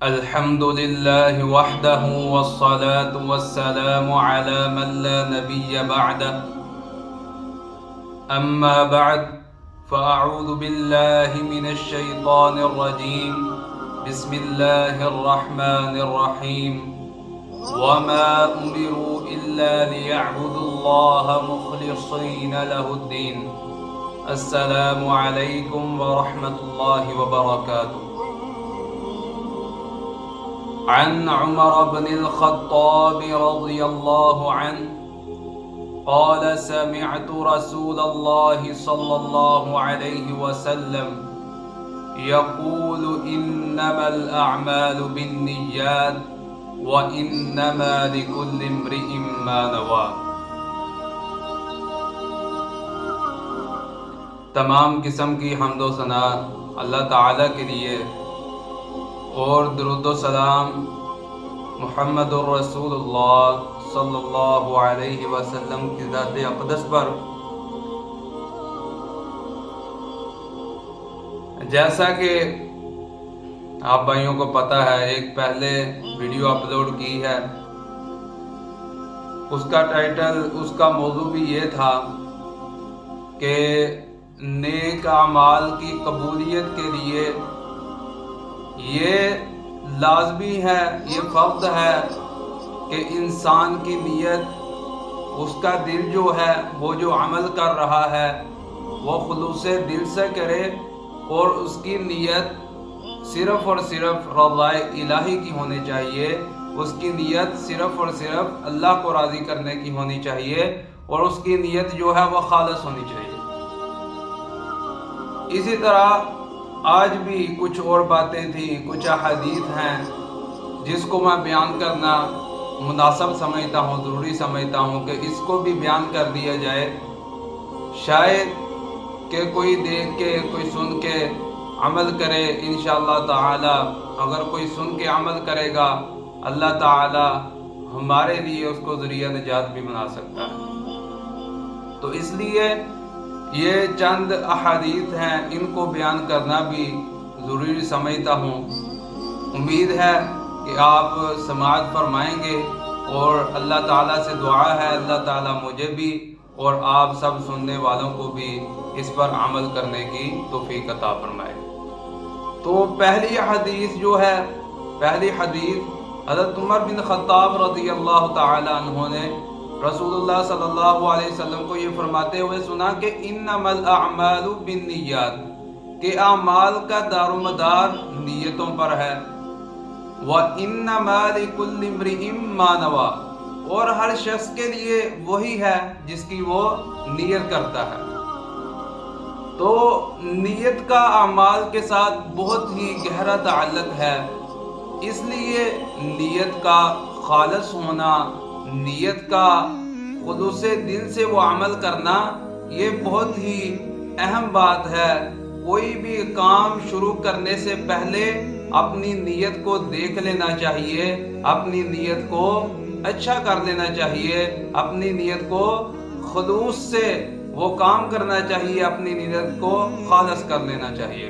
الحمد لله وحده والصلاة والسلام على من لا نبي بعده أما بعد فأعوذ بالله من الشيطان الرجيم بسم الله الرحمن الرحيم وما أمروا إلا ليعبدوا الله مخلصين له الدين السلام عليكم ورحمة الله وبركاته عن عمر بن الخطاب رضي الله عنه قال سمعت رسول الله صلى الله عليه وسلم يقول إنما الأعمال بالنيات وإنما لكل امرئ ما نوى۔ تمام قسم کی حمد و ثنا اللہ تعالیٰ کے لیے اور درود و سلام محمد الرسول اللہ صلی اللہ علیہ وسلم کی ذات اقدس پر۔ جیسا کہ آپ بھائیوں کو پتہ ہے، ایک پہلے ویڈیو اپلوڈ کی ہے، اس کا ٹائٹل، اس کا موضوع بھی یہ تھا کہ نیک اعمال کی قبولیت کے لیے یہ لازمی ہے، یہ فرض ہے کہ انسان کی نیت، اس کا دل جو ہے وہ جو عمل کر رہا ہے وہ خلوص دل سے کرے، اور اس کی نیت صرف اور صرف رضا الہی کی ہونی چاہیے، اس کی نیت صرف اور صرف اللہ کو راضی کرنے کی ہونی چاہیے، اور اس کی نیت جو ہے وہ خالص ہونی چاہیے۔ اسی طرح آج بھی کچھ اور باتیں تھیں، کچھ احادیث ہیں جس کو میں بیان کرنا مناسب سمجھتا ہوں، ضروری سمجھتا ہوں کہ اس کو بھی بیان کر دیا جائے، شاید کہ کوئی دیکھ کے، کوئی سن کے عمل کرے انشاءاللہ تعالی۔ اگر کوئی سن کے عمل کرے گا، اللہ تعالی ہمارے لیے اس کو ذریعہ نجات بھی بنا سکتا ہے۔ تو اس لیے یہ چند احادیث ہیں، ان کو بیان کرنا بھی ضروری سمجھتا ہوں۔ امید ہے کہ آپ سماعت فرمائیں گے، اور اللہ تعالیٰ سے دعا ہے اللہ تعالیٰ مجھے بھی اور آپ سب سننے والوں کو بھی اس پر عمل کرنے کی توفیق عطا فرمائے۔ تو پہلی حدیث جو ہے، پہلی حدیث حضرت عمر بن خطاب رضی اللہ تعالی عنہ نے رسول اللہ صلی اللہ علیہ وسلم کو یہ فرماتے ہوئے سنا کہ انما الاعمال بالنیات، کہ اعمال کا دار و مدار نیتوں پر ہے، وانما لکل امرئ ما نوى، اور ہر شخص کے لیے وہی ہے جس کی وہ نیت کرتا ہے۔ تو نیت کا اعمال کے ساتھ بہت ہی گہرا تعلق ہے، اس لیے نیت کا خالص ہونا، نیت کا خلوص دل سے وہ عمل کرنا، یہ بہت ہی اہم بات ہے۔ کوئی بھی کام شروع کرنے سے پہلے اپنی نیت کو دیکھ لینا چاہیے، اپنی نیت کو اچھا کر لینا چاہیے، اپنی نیت کو خلوص سے وہ کام کرنا چاہیے، اپنی نیت کو خالص کر لینا چاہیے،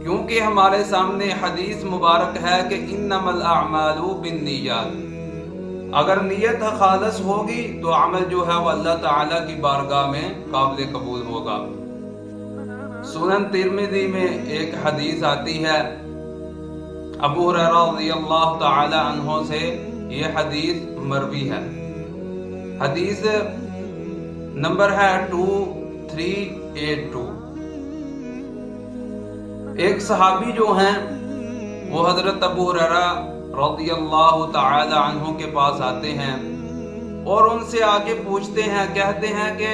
کیونکہ ہمارے سامنے حدیث مبارک ہے کہ انما الاعمال بالنیات۔ اگر نیت خالص ہوگی تو عمل جو ہے وہ اللہ تعالیٰ کی بارگاہ میں قابل قبول ہوگا۔ سنن ترمذی میں ایک حدیث آتی ہے، ابو ہریرہ رضی اللہ تعالی عنہ سے یہ حدیث مروی ہے، حدیث نمبر ہے 2382۔ ایک صحابی جو ہیں وہ حضرت ابو ہریرہ رضی اللہ تعالی عنہ کے پاس آتے ہیں اور ان سے آگے پوچھتے ہیں، کہتے ہیں کہ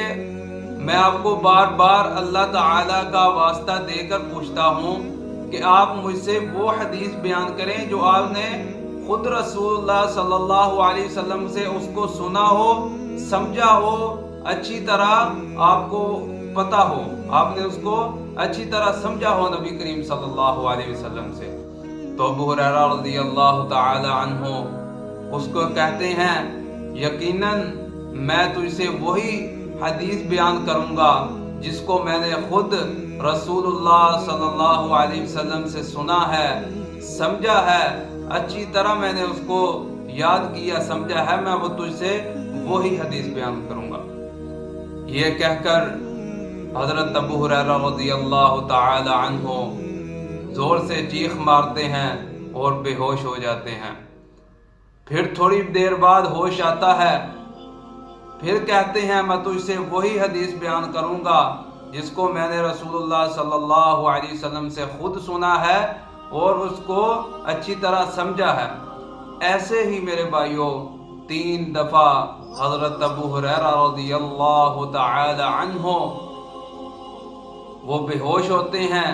میں آپ کو بار بار اللہ تعالیٰ کا واسطہ دے کر پوچھتا ہوں کہ آپ مجھ سے وہ حدیث بیان کریں جو آپ نے خود رسول اللہ صلی اللہ علیہ وسلم سے اس کو سنا ہو، سمجھا ہو، اچھی طرح آپ کو پتہ ہو، آپ نے اس کو اچھی طرح سمجھا ہو نبی کریم صلی اللہ علیہ وسلم سے۔ تو ابو ہریرہ رضی اللہ تعالی عنہ اس کو کہتے ہیں، یقیناً میں تجھ سے وہی حدیث بیان کروں گا جس کو میں نے خود رسول اللہ صلی اللہ علیہ وسلم سے سنا ہے، سمجھا ہے، اچھی طرح میں نے اس کو یاد کیا سمجھا ہے، میں وہ تجھ سے وہی حدیث بیان کروں گا۔ یہ کہہ کر حضرت ابو ہریرہ رضی اللہ تعالی عنہ زور سے چیخ مارتے ہیں اور بے ہوش ہو جاتے ہیں۔ پھر تھوڑی دیر بعد ہوش آتا ہے، پھر کہتے ہیں میں تجھ سے وہی حدیث بیان کروں گا جس کو میں نے رسول اللہ صلی اللہ علیہ وسلم سے خود سنا ہے اور اس کو اچھی طرح سمجھا ہے۔ ایسے ہی میرے بھائیوں 3 دفعہ حضرت ابو ہریرہ رضی اللہ تعالی عنہ وہ بے ہوش ہوتے ہیں،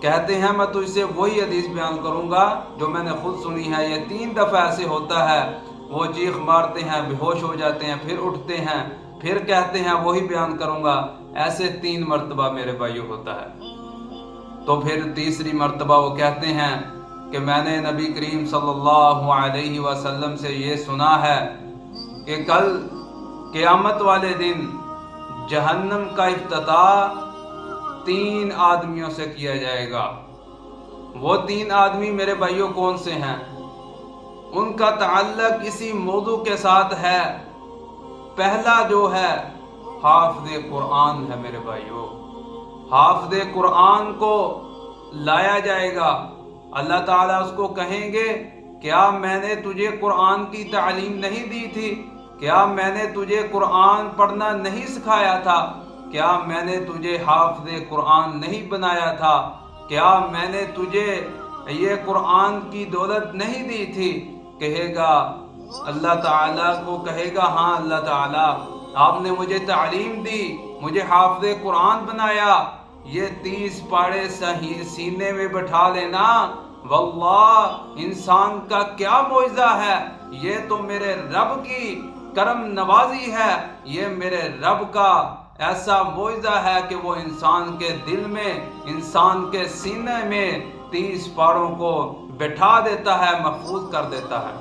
کہتے ہیں میں تجھ سے وہی حدیث بیان کروں گا جو میں نے خود سنی ہے۔ یہ 3 دفعہ ایسے ہوتا ہے، وہ چیخ مارتے ہیں، بے ہوش ہو جاتے ہیں، پھر اٹھتے ہیں، پھر کہتے ہیں وہی بیان کروں گا۔ ایسے 3 مرتبہ میرے بھائیوں ہوتا ہے۔ تو پھر تیسری مرتبہ وہ کہتے ہیں کہ میں نے نبی کریم صلی اللہ علیہ وسلم سے یہ سنا ہے کہ کل قیامت والے دن جہنم کا افتتاح 3 آدمیوں سے کیا جائے گا۔ وہ 3 آدمی میرے بھائیوں کون سے ہیں؟ ان کا تعلق اسی موضوع کے ساتھ ہے۔ پہلا جو ہے حافظ قرآن ہے میرے بھائیوں۔ حافظ قرآن کو لایا جائے گا، اللہ تعالیٰ اس کو کہیں گے کیا میں نے تجھے قرآن کی تعلیم نہیں دی تھی؟ کیا میں نے تجھے قرآن پڑھنا نہیں سکھایا تھا؟ کیا میں نے تجھے حافظ قرآن نہیں بنایا تھا؟ کیا میں نے تجھے یہ قرآن کی دولت نہیں دی تھی؟ کہے گا اللہ تعالیٰ کو کہے گا ہاں اللہ تعالیٰ آپ نے مجھے تعلیم دی، مجھے حافظ قرآن بنایا۔ یہ 30 پارے سینے میں بٹھا لینا، واللہ انسان کا کیا معجزہ ہے۔ یہ تو میرے رب کی کرم نوازی ہے، یہ میرے رب کا ایسا معجزہ ہے کہ وہ انسان کے دل میں، انسان کے سینے میں 30 پاروں کو بٹھا دیتا ہے، محفوظ کر دیتا ہے۔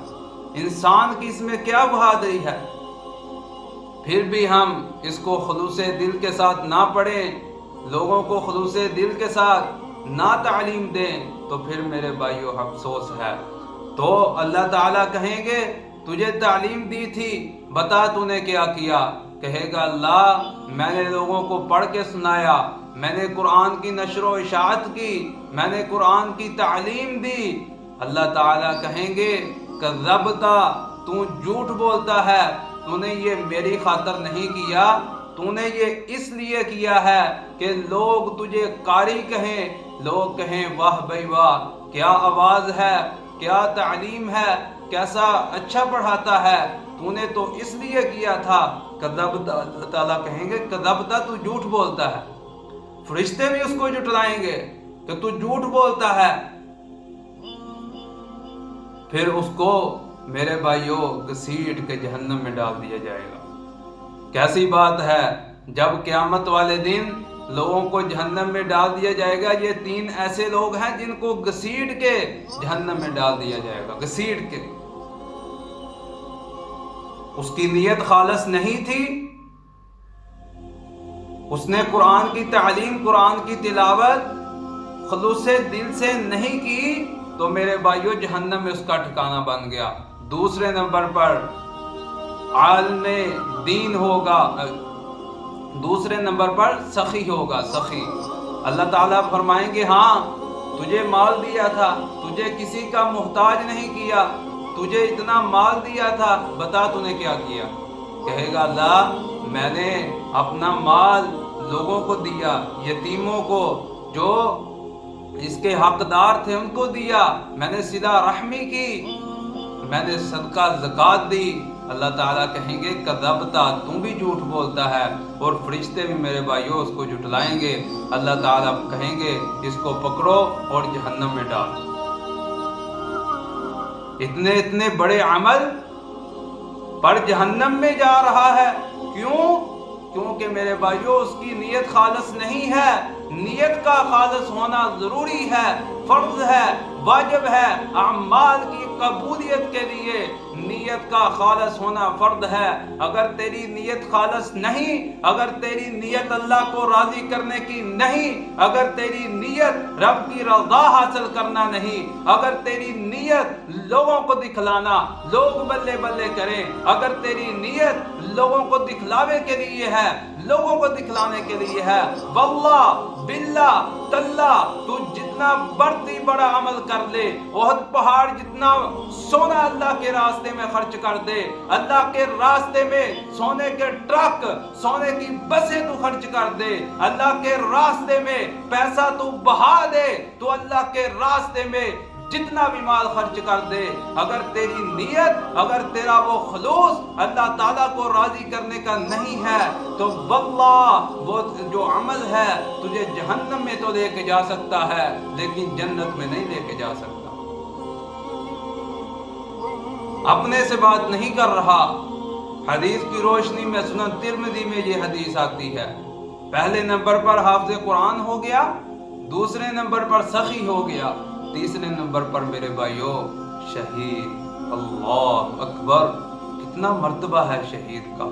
انسان کی اس میں کیا بہادری ہے؟ پھر بھی ہم اس کو خلوص دل کے ساتھ نہ پڑھیں، لوگوں کو خلوص دل کے ساتھ نہ تعلیم دیں تو پھر میرے بھائیوں افسوس ہے۔ تو اللہ تعالیٰ کہیں گے تجھے تعلیم دی تھی، بتا تو نے کیا کیا؟ کہے گا اللہ میں نے لوگوں کو پڑھ کے سنایا، میں نے قرآن کی نشر و اشاعت کی، میں نے قرآن کی تعلیم دی۔ اللہ تعالیٰ کہیں گے کذبتا، تو جھوٹ بولتا ہے، تو نے یہ میری خاطر نہیں کیا، تو نے یہ اس لیے کیا ہے کہ لوگ تجھے قاری کہیں، لوگ کہیں واہ بھائی واہ کیا آواز ہے، کیا تعلیم ہے، کیسا اچھا پڑھاتا ہے، تو نے تو اس لیے کیا تھا۔ کذبتا، اللہ تعالیٰ کہیں گے کذبتا، تو جھوٹ بولتا ہے۔ فرشتے بھی اس کو جھٹلائیں گے کہ تو جھوٹ بولتا ہے۔ پھر اس کو میرے بھائیوں گھسیٹ کے جہنم میں ڈال دیا جائے گا۔ کیسی بات ہے، جب قیامت والے دن لوگوں کو جہنم میں ڈال دیا جائے گا، یہ 3 ایسے لوگ ہیں جن کو گھسیٹ کے جہنم میں ڈال دیا جائے گا، گھسیٹ کے۔ اس کی نیت خالص نہیں تھی، اس نے قرآن کی تعلیم، قرآن کی تلاوت خلوص دل سے نہیں کی، تو میرے بھائیوں جہنم میں اس کا ٹھکانہ بن گیا۔ دوسرے نمبر پر عالم دین ہوگا، دوسرے نمبر پر سخی ہوگا، سخی۔ اللہ تعالیٰ فرمائیں گے ہاں تجھے مال دیا تھا، تجھے کسی کا محتاج نہیں کیا، تجھے اتنا مال دیا تھا، بتا تو نے کیا کیا؟ کہے گا اللہ میں نے اپنا مال لوگوں کو دیا، یتیموں کو، جو اس کے حقدار تھے ان کو دیا، میں نے صلہ رحمی کی، میں نے صدقہ زکوٰۃ دی۔ اللہ تعالیٰ کہیں گے کذبتا، تم بھی جھوٹ بولتا ہے، اور فرشتے بھی میرے بھائیوں اس کو جھٹلائیں گے۔ اللہ تعالیٰ کہیں گے اس کو پکڑو اور جہنم میں ڈالو۔ اتنے بڑے عمل پر جہنم میں جا رہا ہے، کیوں؟ کیونکہ میرے بھائیوں اس کی نیت خالص نہیں ہے۔ نیت کا خالص ہونا ضروری ہے، فرض ہے۔ واجب ہے، اعمال کی قبولیت کے لیے نیت کا خالص ہونا فرض ہے۔ اگر تیری نیت خالص نہیں، اگر تیری نیت اللہ کو راضی کرنے کی نہیں، اگر تیری نیت رب کی رضا حاصل کرنا نہیں، اگر تیری نیت لوگوں کو دکھلانا، لوگ بلے بلے کریں، اگر تیری نیت لوگوں کو دکھلاوے کے لیے ہے، لوگوں کو دکھلانے کے لیے ہے، واللہ باللہ تاللہ تو جتنا بڑھتی بڑا عمل کر لے، احد پہاڑ جتنا سونا اللہ کے راستے میں خرچ کر دے، اللہ کے راستے میں سونے کے ٹرک، سونے کی بسیں تو خرچ کر دے، اللہ کے راستے میں پیسہ تو بہا دے، تو اللہ کے راستے میں جتنا بھی مال خرچ کر دے، اگر تیری نیت، اگر تیرا وہ خلوص اللہ تعالیٰ کو راضی کرنے کا نہیں ہے، تو واللہ وہ جو عمل ہے تجھے جہنم میں تو لے کے جا سکتا ہے لیکن جنت میں نہیں لے کے جا سکتا۔ اپنے سے بات نہیں کر رہا، حدیث کی روشنی میں سنن ترمذی میں یہ حدیث آتی ہے۔ پہلے نمبر پر حافظ قرآن ہو گیا، دوسرے نمبر پر سخی ہو گیا، تیسرے نمبر پر میرے بھائیو شہید۔ اللہ اکبر، کتنا مرتبہ ہے شہید کا۔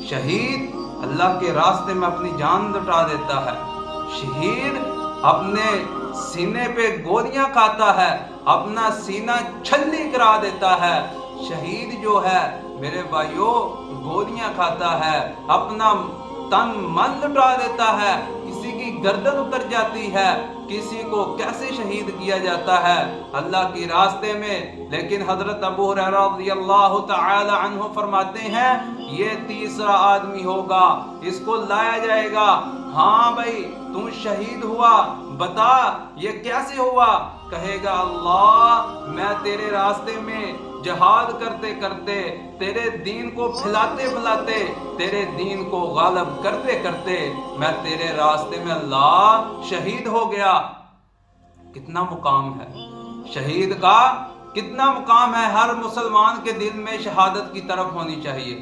شہید اللہ کے راستے میں اپنی جان لٹا دیتا ہے، شہید اپنے سینے پہ گولیاں کھاتا ہے، اپنا سینہ چھلی کرا دیتا ہے۔ شہید جو ہے میرے بھائیو گولیاں کھاتا ہے، اپنا تن من لٹا دیتا ہے، کسی کی گردن اتر جاتی ہے، کسی کو کیسے شہید کیا جاتا ہے اللہ کی راستے میں۔ لیکن حضرت ابو ہریرہ رضی اللہ تعالی عنہ فرماتے ہیں یہ تیسرا آدمی ہوگا، اس کو لایا جائے گا، ہاں بھائی تم شہید ہوا، بتا یہ کیسے ہوا؟ کہے گا اللہ میں تیرے راستے میں جہاد کرتے کرتے، تیرے دین کو پھیلاتے پھیلاتے، تیرے دین کو غالب کرتے کرتے میں تیرے راستے میں اللہ شہید ہو گیا۔ کتنا مقام ہے شہید کا، کتنا مقام ہے، ہر مسلمان کے دل میں شہادت کی طرف ہونی چاہیے،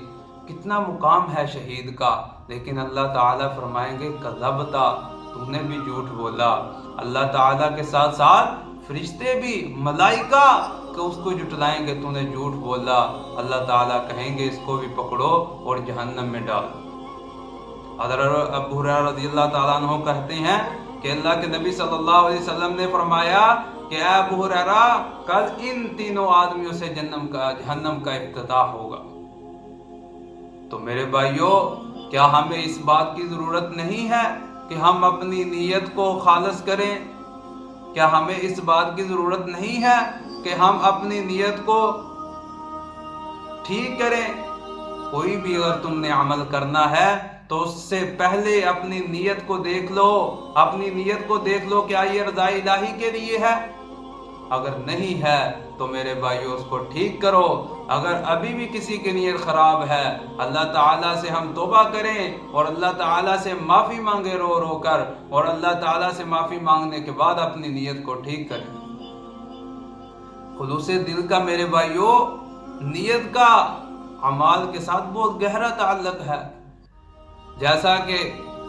کتنا مقام ہے شہید کا۔ لیکن اللہ تعالیٰ فرمائیں گے کذبتا، تم نے بھی جھوٹ بولا۔ اللہ تعالیٰ کے ساتھ ساتھ فرشتے بھی، ملائکہ کہ اس کو جھٹلائیں گے تو نے جھوٹ بولا۔ اللہ تعالیٰ کہیں گے اس کو بھی پکڑو اور جہنم میں ڈالو۔ حضرت ابو ہریرہ رضی اللہ تعالیٰ عنہ کہتے ہیں کہ اللہ کے نبی صلی اللہ علیہ وسلم نے فرمایا کہ اے ابو ہریرہ کل ان تینوں آدمیوں سے جہنم کا افتتاح ہوگا۔ تو میرے بھائیو کیا ہمیں اس بات کی ضرورت نہیں ہے کہ ہم اپنی نیت کو خالص کریں؟ کیا ہمیں اس بات کی ضرورت نہیں ہے کہ ہم اپنی نیت کو ٹھیک کریں؟ کوئی بھی اگر تم نے عمل کرنا ہے تو اس سے پہلے اپنی نیت کو دیکھ لو، اپنی نیت کو دیکھ لو کیا یہ رضا الہی کے لیے ہے؟ اگر نہیں ہے تو میرے بھائیو اس کو ٹھیک کرو۔ اگر ابھی بھی کسی کی نیت خراب ہے اللہ تعالیٰ سے ہم توبہ کریں اور اللہ تعالیٰ سے معافی مانگے رو رو کر، اور اللہ تعالیٰ سے معافی مانگنے کے بعد اپنی نیت کو ٹھیک کریں۔ خلوص دل کا میرے بھائیو نیت کا اعمال کے ساتھ بہت گہرا تعلق ہے، جیسا کہ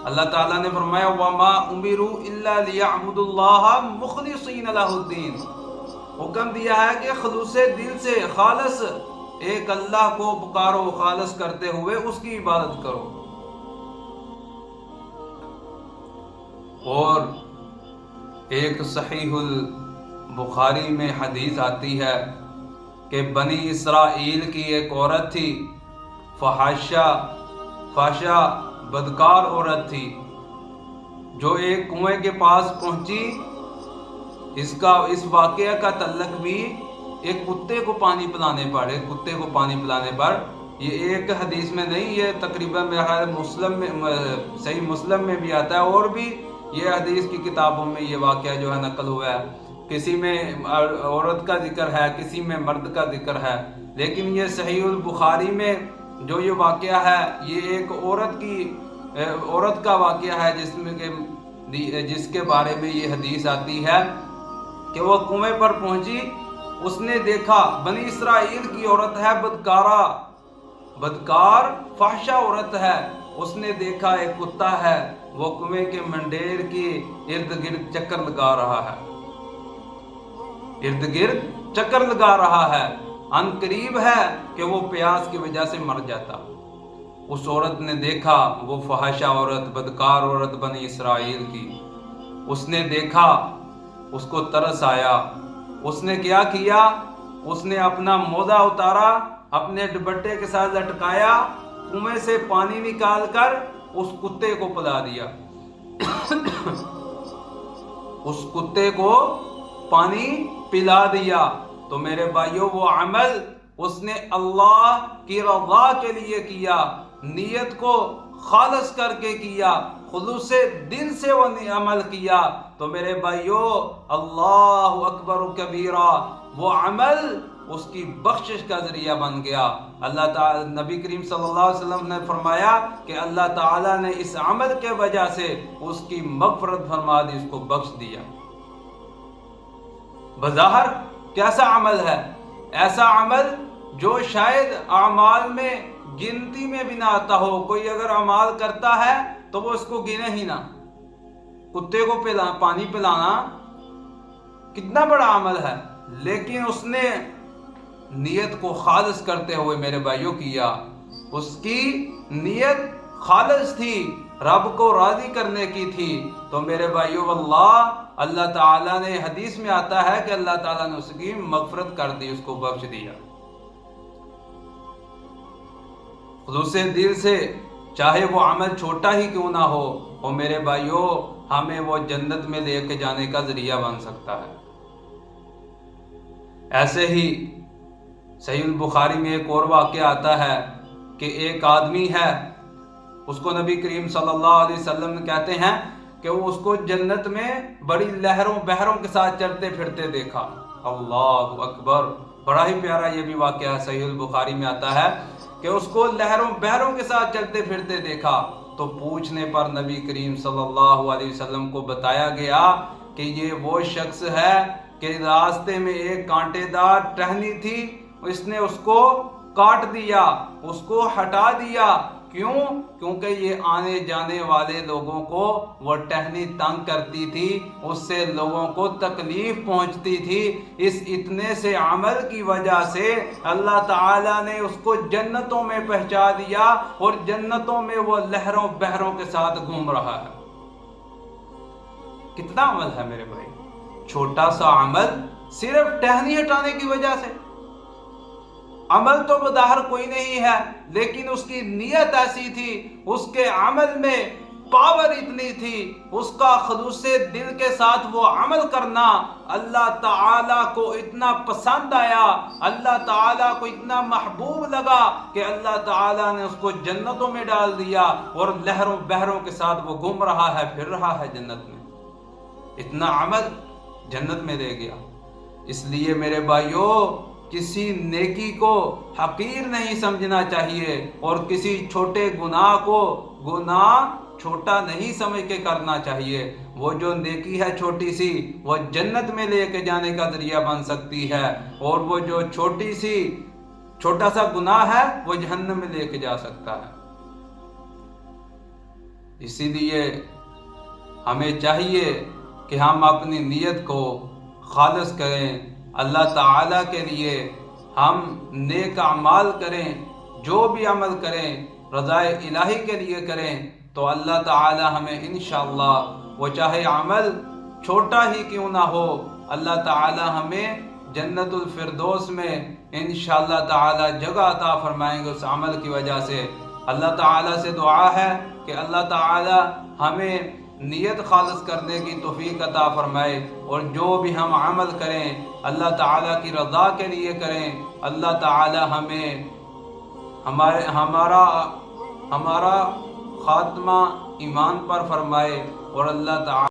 اللہ تعالیٰ نے فرمایا وَمَا أُمِرُوا إِلَّا لِيَعْبُدُوا اللَّهَ مُخْلِصِينَ لَهُ الدِّينَ، حکم دیا ہے کہ خلوص دل سے خالص ایک اللہ کو پکارو، خالص کرتے ہوئے اس کی عبادت کرو۔ اور ایک صحیح البخاری میں حدیث آتی ہے کہ بنی اسرائیل کی ایک عورت تھی، فحاشہ بدکار عورت تھی، جو ایک کنویں کے پاس پہنچی۔ اس واقعہ کا تعلق بھی ایک کتے کو پانی پلانے پر، یہ ایک حدیث میں نہیں، یہ تقریباً صحیح مسلم میں بھی آتا ہے، اور بھی یہ حدیث کی کتابوں میں یہ واقعہ جو ہے نقل ہوا ہے، کسی میں عورت کا ذکر ہے، کسی میں مرد کا ذکر ہے، لیکن یہ صحیح البخاری میں جو یہ واقعہ ہے یہ ایک عورت کا واقعہ ہے جس کے بارے میں یہ حدیث آتی ہے کہ وہ کنویں پر پہنچی، اس نے دیکھا بنی اسرائیل کی عورت ہے، بدکار فحشہ عورت ہے، اس نے دیکھا ایک کتا ہے وہ کنویں کے منڈیر کی ارد گرد چکر لگا رہا ہے۔ ارد گرد چکر لگا رہا ہے، ان قریب ہے کہ وہ پیاس کی وجہ سے مر جاتا۔ اس عورت نے دیکھا، وہ فحاشہ عورت، بدکار عورت بنی اسرائیل کی، اس نے دیکھا، اس کو ترس آیا، اس نے کیا کیا؟ اس نے اپنا موزہ اتارا، اپنے دوپٹے کے ساتھ لٹکایا، کنویں سے پانی نکال کر اس کتے کو پلا دیا۔ اس کتے کو پانی پلا دیا۔ تو میرے بھائیو، وہ عمل اس نے اللہ کی رضا کے لیے کیا، نیت کو خالص کر کے کیا، خلوص دل سے وہ عمل کیا۔ تو میرے بھائیو، اللہ اکبر کبیرہ، وہ عمل اس کی بخشش کا ذریعہ بن گیا۔ اللہ تعالی، نبی کریم صلی اللہ علیہ وسلم نے فرمایا کہ اللہ تعالیٰ نے اس عمل کے وجہ سے اس کی مغفرت فرما دی، اس کو بخش دیا۔ بظاہر کیسا عمل ہے؟ ایسا عمل جو شاید اعمال میں گنتی میں بھی نہ آتا ہو۔ کوئی اگر اعمال کرتا ہے تو وہ اس کو گنے ہی نہ۔ کتے کو پانی پلانا کتنا بڑا عمل ہے، لیکن اس نے نیت کو خالص کرتے ہوئے میرے بھائیوں کیا۔ اس کی نیت خالص تھی، رب کو راضی کرنے کی تھی۔ تو میرے بھائیوں، واللہ اللہ تعالیٰ نے، حدیث میں آتا ہے کہ اللہ تعالیٰ نے اس کی مغفرت کر دی، اس کو بخش دیا۔ خلوص دل سے، چاہے وہ عمل چھوٹا ہی کیوں نہ ہو، اور میرے بھائیوں ہمیں وہ جنت میں لے کے جانے کا ذریعہ بن سکتا ہے۔ ایسے ہی صحیح البخاری میں ایک اور واقعہ آتا ہے کہ ایک آدمی ہے، اس کو نبی کریم صلی اللہ علیہ وسلم کہتے ہیں کہ وہ اس کو جنت میں بڑی لہروں بحروں کے ساتھ چلتے پھرتے دیکھا۔ اللہ اکبر، بڑا ہی پیارا یہ بھی واقعہ ہے، صحیح البخاری میں آتا ہے کہ اس کو لہروں بحروں کے ساتھ چلتے پھرتے دیکھا۔ تو پوچھنے پر نبی کریم صلی اللہ علیہ وسلم کو بتایا گیا کہ یہ وہ شخص ہے کہ راستے میں ایک کانٹے دار ٹہنی تھی، اس نے اس کو کاٹ دیا، اس کو ہٹا دیا۔ کیوں؟ کیونکہ یہ آنے جانے والے لوگوں کو وہ ٹہنی تنگ کرتی تھی، اس سے لوگوں کو تکلیف پہنچتی تھی۔ اس اتنے سے عمل کی وجہ سے اللہ تعالیٰ نے اس کو جنتوں میں پہنچا دیا، اور جنتوں میں وہ لہروں بحروں کے ساتھ گھوم رہا ہے۔ کتنا عمل ہے میرے بھائی؟ چھوٹا سا عمل، صرف ٹہنی ہٹانے کی وجہ سے۔ عمل تو بظاہر کوئی نہیں ہے، لیکن اس کی نیت ایسی تھی، اس کے عمل میں پاور اتنی تھی، اس کا خلوص دل کے ساتھ وہ عمل کرنا اللہ تعالیٰ کو اتنا پسند آیا، اللہ تعالیٰ کو اتنا محبوب لگا کہ اللہ تعالیٰ نے اس کو جنتوں میں ڈال دیا، اور لہروں بحروں کے ساتھ وہ گھوم رہا ہے، پھر رہا ہے جنت میں۔ اتنا عمل جنت میں دے گیا۔ اس لیے میرے بھائیوں، کسی نیکی کو حقیر نہیں سمجھنا چاہیے، اور کسی چھوٹے گناہ کو گناہ چھوٹا نہیں سمجھ کے کرنا چاہیے۔ وہ جو نیکی ہے چھوٹی سی، وہ جنت میں لے کے جانے کا ذریعہ بن سکتی ہے، اور وہ جو چھوٹا سا گناہ ہے وہ جہنم میں لے کے جا سکتا ہے۔ اسی لیے ہمیں چاہیے کہ ہم اپنی نیت کو خالص کریں، اللہ تعالیٰ کے لیے ہم نیک اعمال کریں، جو بھی عمل کریں رضا الہی کے لیے کریں، تو اللہ تعالیٰ ہمیں انشاءاللہ، وہ چاہے عمل چھوٹا ہی کیوں نہ ہو، اللہ تعالیٰ ہمیں جنت الفردوس میں انشاءاللہ تعالیٰ جگہ عطا فرمائیں گے اس عمل کی وجہ سے۔ اللہ تعالیٰ سے دعا ہے کہ اللہ تعالیٰ ہمیں نیت خالص کرنے کی توفیق عطا فرمائے، اور جو بھی ہم عمل کریں اللہ تعالیٰ کی رضا کے لیے کریں۔ اللہ تعالیٰ ہمیں ہمارا خاتمہ ایمان پر فرمائے، اور اللہ تعالیٰ